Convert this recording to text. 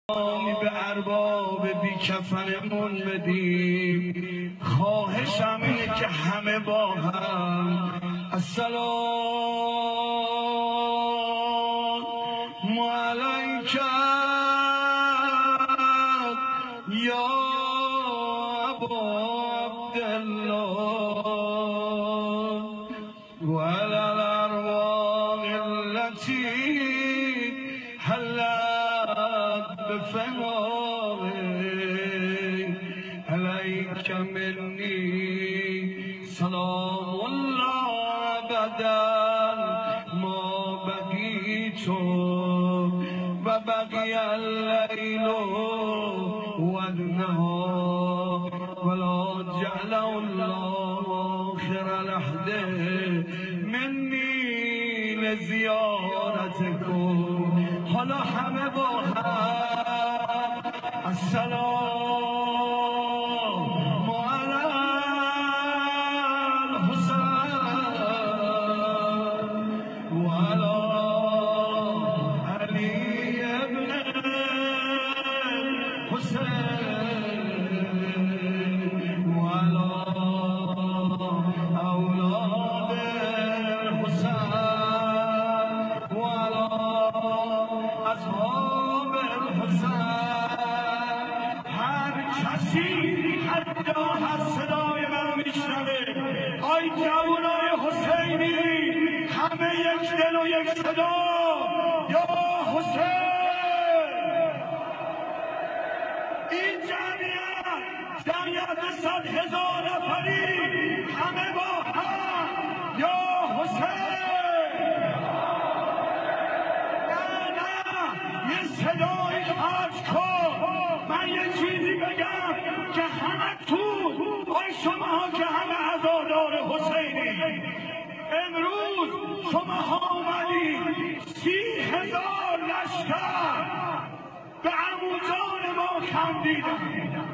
به ارباب بی کفنمون بدیم. خواهشم اینه که همه با هم السلام علیک یا ابا عبدالله و علی الارواح التي حلت بفنائه علیک منی سلام الله ابدا ما بقیت و بقی اللیل و النهار ولا جعل الله آخر لحظه منی لزیارتکم. حالا همه با هم السلام علی الحسین و علی علی ابن حسین و علی اولاد الحسین و علی اصحاب الحسین. هر کسی هر جا هست صدای من میشنوه، آی جوانای حسینی، همه یک دل و یک صدا، یا حسین. این جمعیت 100,000 نفری همه با هم یا حسین. یه صدای خرج کن، من یه چیزی بگم که همه تو آی شما ها که همه عزادار حسینی، امروز شما ها اومدی 30,000 لشکر به عموزان ما خندیدن.